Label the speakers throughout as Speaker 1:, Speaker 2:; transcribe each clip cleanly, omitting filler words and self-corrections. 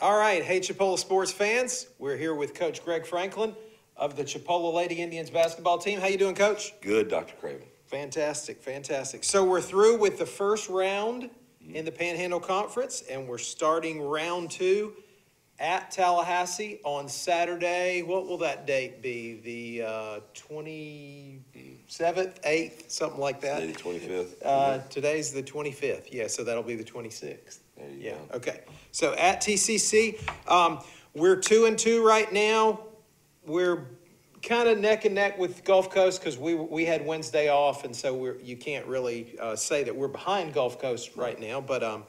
Speaker 1: All right, hey Chipola sports fans, we're here with Coach Greg Franklin of the Chipola Lady Indians basketball team. How you doing, Coach?
Speaker 2: Good, Dr. Craven.
Speaker 1: Fantastic, fantastic. So we're through with the first round in the Panhandle Conference, and we're starting round 2 at Tallahassee on Saturday. What will that date be? The 27th, 8th, something like that?
Speaker 2: Today the 25th.
Speaker 1: Today's the 25th. Yeah, so that'll be the 26th.
Speaker 2: There you
Speaker 1: Yeah,
Speaker 2: go.
Speaker 1: okay. So at TCC, we're 2-2 right now. We're kind of neck and neck with Gulf Coast because we had Wednesday off, and so you can't really say that we're behind Gulf Coast right now. But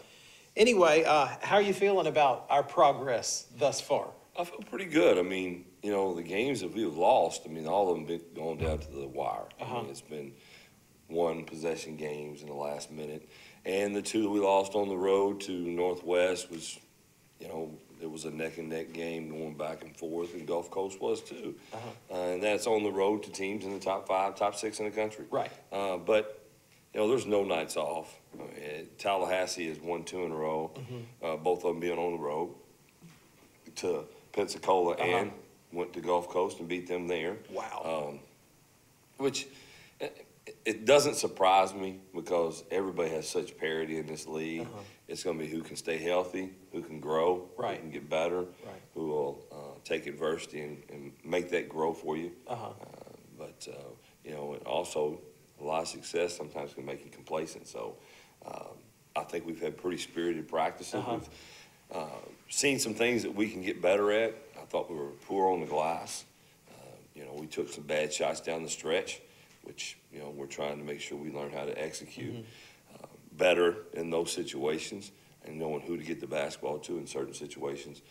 Speaker 1: anyway, how are you feeling about our progress thus far?
Speaker 2: I feel pretty good. I mean, you know, the games that we've lost, I mean, all of them been going down to the wire. I mean, it's been one possession games in the last minute. And the 2 that we lost on the road to Northwest was, you know, it was a neck-and-neck game going back and forth, and Gulf Coast was too. And that's on the road to teams in the top 5, top 6 in the country.
Speaker 1: Right.
Speaker 2: But, you know, there's no nights off. I mean, Tallahassee has won 2 in a row, both of them being on the road to Pensacola and went to Gulf Coast and beat them there.
Speaker 1: Wow.
Speaker 2: Which it doesn't surprise me because everybody has such parity in this league. It's going to be who can stay healthy, who can grow, who can get better, who will take adversity and make that grow for you. But, you know, and also a lot of success sometimes can make you complacent. So I think we've had pretty spirited practices. We've seen some things that we can get better at. I thought we were poor on the glass. You know, we took some bad shots down the stretch, which, you know, we're trying to make sure we learn how to execute better in those situations and knowing who to get the basketball to in certain situations.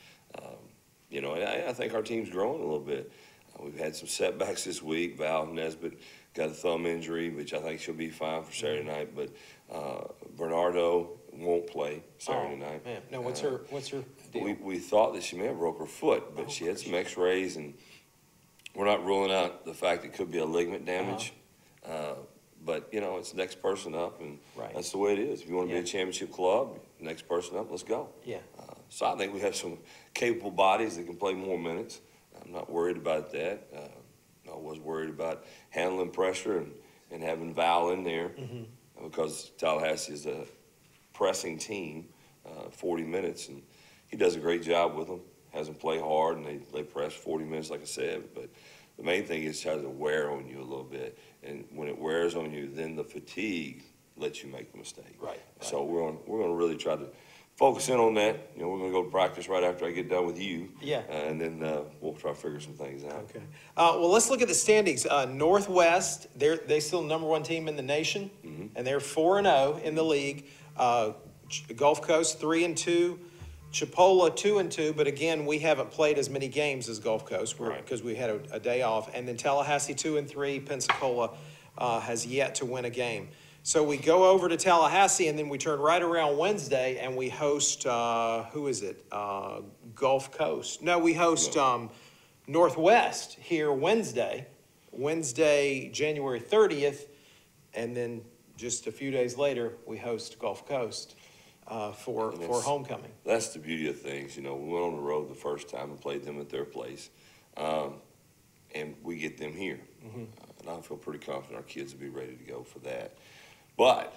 Speaker 2: You know, and I think our team's growing a little bit. We've had some setbacks this week. Val Nesbitt got a thumb injury, which I think she'll be fine for Saturday night. But Bernardo won't play Saturday night.
Speaker 1: Man. No, what's her deal?
Speaker 2: We thought that she may have broke her foot, but she had some X-rays, and we're not ruling out the fact it could be a ligament damage. But, you know, it's next person up, and that's the way it is. If you want to be a championship club, next person up, let's go.
Speaker 1: Yeah.
Speaker 2: So I think we have some capable bodies that can play more minutes. I'm not worried about that. I was worried about handling pressure and having Val in there because Tallahassee is a pressing team, 40 minutes, and he does a great job with them. Has them play hard, and they press 40 minutes, like I said. But the main thing is try to wear on you a little bit. And when it wears on you, then the fatigue lets you make the mistake.
Speaker 1: Right.
Speaker 2: So we're going to really try to focus in on that. You know, we're going to go to practice right after I get done with you.
Speaker 1: Yeah.
Speaker 2: And then we'll try to figure some things out.
Speaker 1: Okay. Well, let's look at the standings. Northwest, they still number 1 team in the nation, and they're 4-0 in the league. Gulf Coast 3-2. Chipola 2-2, but again, we haven't played as many games as Gulf Coast because we had a day off. And then Tallahassee 2-3. Pensacola has yet to win a game. So we go over to Tallahassee, and then we turn right around Wednesday, and we host who is it? Gulf Coast. No, we host Northwest here Wednesday, January 30th, and then just a few days later we host Gulf Coast. For homecoming.
Speaker 2: That's the beauty of things. You know, we went on the road the first time and played them at their place, and we get them here. And I feel pretty confident our kids will be ready to go for that. But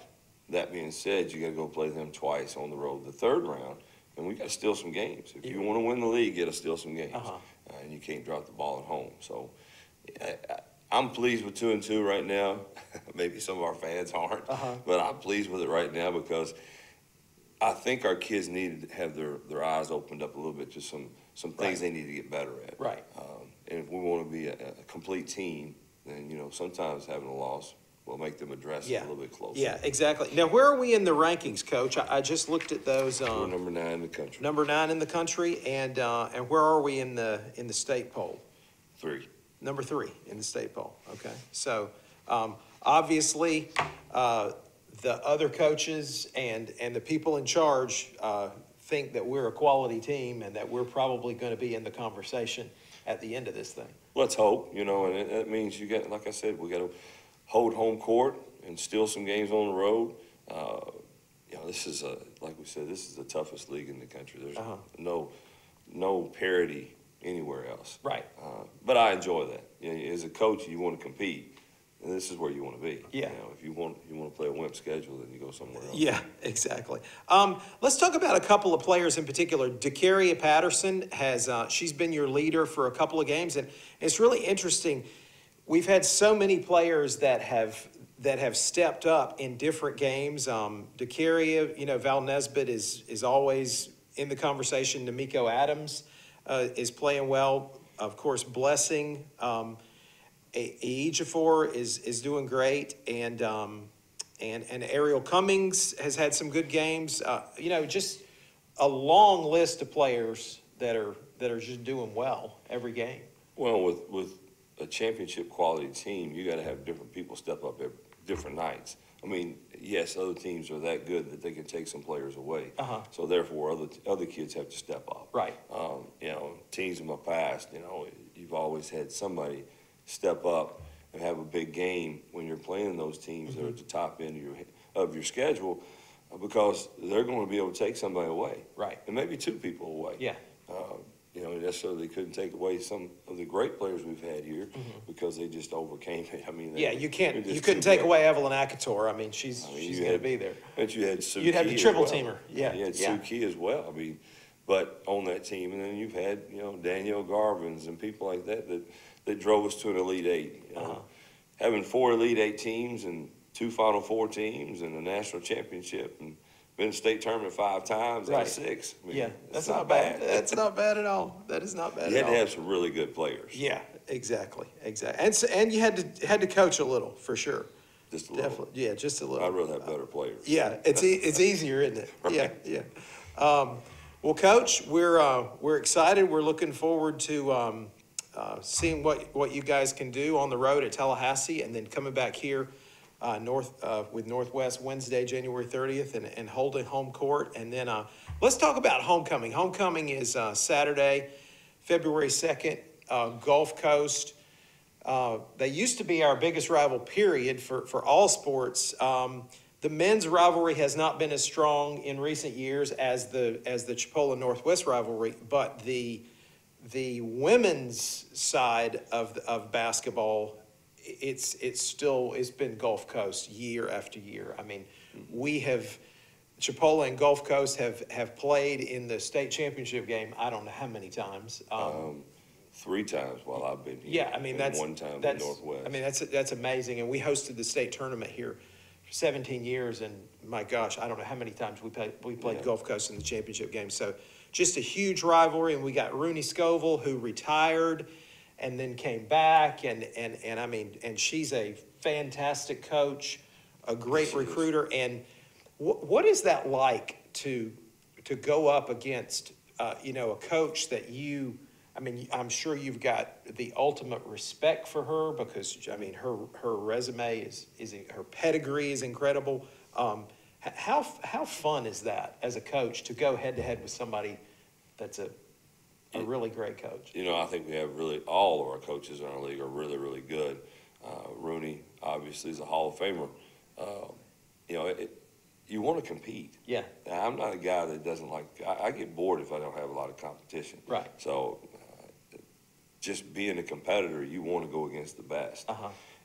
Speaker 2: that being said, you got to go play them twice on the road the third round, and we got to steal some games. If you want to win the league, you got to steal some games, and you can't drop the ball at home. So I'm pleased with 2-2 right now. Maybe some of our fans aren't, but I'm pleased with it right now because I think our kids need to have their eyes opened up a little bit to some things they need to get better at.
Speaker 1: Right.
Speaker 2: And if we want to be a complete team, then, you know, sometimes having a loss will make them address it a little bit closer.
Speaker 1: Yeah, exactly. Now, where are we in the rankings, Coach? I just looked at those.
Speaker 2: We're number 9 in the country.
Speaker 1: Number 9 in the country, and where are we in the state poll?
Speaker 2: 3.
Speaker 1: Number 3 in the state poll. Okay. So, obviously, the other coaches and the people in charge think that we're a quality team and that we're probably going to be in the conversation at the end of this thing.
Speaker 2: Let's hope, you know, and that means you got, like I said, we got to hold home court and steal some games on the road. You know, this is like we said, this is the toughest league in the country. There's no no parity anywhere else.
Speaker 1: Right.
Speaker 2: But I enjoy that. You know, as a coach, you want to compete, and this is where you want to be.
Speaker 1: Yeah.
Speaker 2: You know, if you want to play a wimp schedule, then you go somewhere else.
Speaker 1: Yeah, exactly. Let's talk about a couple of players in particular. Dacaria Patterson has she's been your leader for a couple of games, and it's really interesting. We've had so many players that have stepped up in different games. Dacaria, you know, Val Nesbitt is always in the conversation. D'Amico Adams is playing well. Of course, Blessing. Ejiofor is doing great, and Ariel Cummings has had some good games. You know, just a long list of players that are just doing well every game.
Speaker 2: Well, with a championship quality team, you got to have different people step up at different nights. I mean, yes, other teams are that good that they can take some players away. So therefore, other kids have to step up.
Speaker 1: Right.
Speaker 2: You know, teams in the past, you know, you've always had somebody step up and have a big game when you're playing those teams that are at the top end of your schedule, because they're going to be able to take somebody away.
Speaker 1: Right.
Speaker 2: And maybe two people away.
Speaker 1: Yeah.
Speaker 2: You know, necessarily they couldn't take away some of the great players we've had here because they just overcame it. I mean,
Speaker 1: You couldn't take away Evelyn Akator. I mean, she's going to be there.
Speaker 2: But you had Suki.
Speaker 1: You'd have the triple teamer. Yeah.
Speaker 2: You had Suki as well. I mean, but on that team, and then you've had, you know, Danielle Garvins and people like that drove us to an Elite Eight. You know? Having 4 Elite Eight teams and 2 Final Four teams and a national championship and been to state tournament 5 times out of 6. I mean,
Speaker 1: that's not bad. That's not bad at all. That is not bad at all.
Speaker 2: You had to have some really good players.
Speaker 1: Yeah, exactly. And you had to coach a little for sure.
Speaker 2: Just a little.
Speaker 1: Definitely. Yeah, just a little.
Speaker 2: I'd rather have better players.
Speaker 1: Yeah, it's easier, isn't it?
Speaker 2: Right.
Speaker 1: Yeah. Well, Coach, we're excited. We're looking forward to seeing what you guys can do on the road at Tallahassee, and then coming back here with Northwest Wednesday, January 30th, and holding home court. And then let's talk about homecoming. Homecoming is Saturday, February 2nd, Gulf Coast. They used to be our biggest rival, period, for all sports. The men's rivalry has not been as strong in recent years as the Chipola Northwest rivalry, but the women's side of basketball, it's been Gulf Coast year after year. I mean, Chipola and Gulf Coast have played in the state championship game. I don't know how many times.
Speaker 2: 3 times while I've been here.
Speaker 1: Yeah, I mean,
Speaker 2: and 1 time in Northwest.
Speaker 1: I mean, that's amazing. And we hosted the state tournament here for 17 years, and my gosh, I don't know how many times we played Gulf Coast in the championship game. So just a huge rivalry, and we got Rooney Scoville, who retired and then came back, and I mean, and she's a fantastic coach, a great recruiter. And what is that like to go up against a coach that I mean, I'm sure you've got the ultimate respect for her, because I mean her resume is her pedigree is incredible. How fun is that as a coach to go head to head with somebody that's a really great coach?
Speaker 2: You know, I think we have all of our coaches in our league are really, really good. Rooney obviously is a Hall of Famer. You want to compete.
Speaker 1: Yeah.
Speaker 2: Now, I'm not a guy that doesn't I get bored if I don't have a lot of competition.
Speaker 1: Right.
Speaker 2: So just being a competitor, you want to go against the best.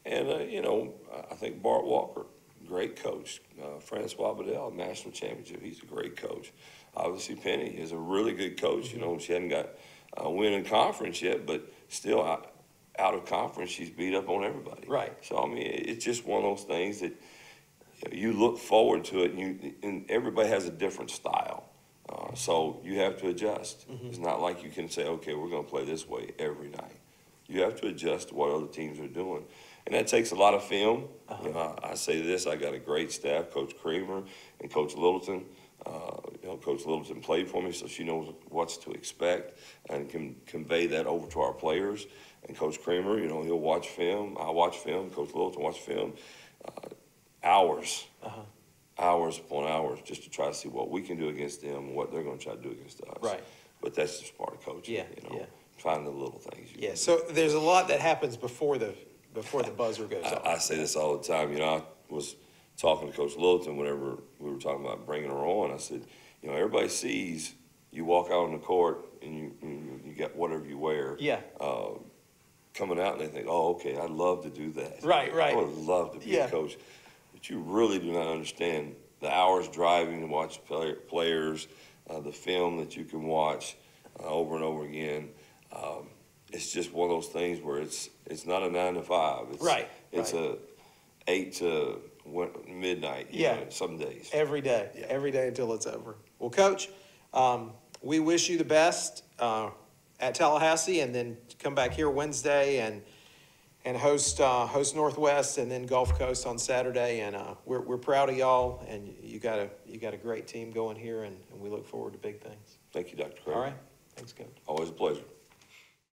Speaker 2: And, I think Bart Walker, great coach. Francois Bedell, national championship, he's a great coach. Obviously, Penny is a really good coach. You know, she hadn't got a win in conference yet, but still out of conference, she's beat up on everybody.
Speaker 1: Right.
Speaker 2: So, I mean, it's just one of those things that you look forward to it, and everybody has a different style. So you have to adjust. It's not like you can say, okay, we're going to play this way every night. You have to adjust to what other teams are doing. And that takes a lot of film. I say this, I got a great staff, Coach Creamer and Coach Littleton. Coach Littleton played for me, so she knows what's to expect and can convey that over to our players. And Coach Creamer, he'll watch film. I watch film. Coach Littleton watch film. Hours upon hours, just to try to see what we can do against them and what they're going to try to do against us.
Speaker 1: Right.
Speaker 2: But that's just part of coaching. Find the little things.
Speaker 1: So there's a lot that happens before the buzzer goes off.
Speaker 2: I say this all the time. I was talking to Coach Littleton whenever we were talking about bringing her on. I said, everybody sees you walk out on the court and got whatever you wear.
Speaker 1: Yeah.
Speaker 2: Coming out and they think, oh, okay, I'd love to do that.
Speaker 1: Right.
Speaker 2: I would love to be a coach. But you really do not understand the hours driving to watch players, the film that you can watch over and over again. It's just one of those things where it's not a 9 to 5. It's a 8 to midnight. You know, some days.
Speaker 1: Every day. Yeah. Every day until it's over. Well, Coach, we wish you the best at Tallahassee, and then come back here Wednesday and host Northwest and then Gulf Coast on Saturday. And we're proud of y'all, and you got a great team going here, and we look forward to big things.
Speaker 2: Thank you, Dr. Craig.
Speaker 1: All right. Thanks, Coach.
Speaker 2: Always a pleasure.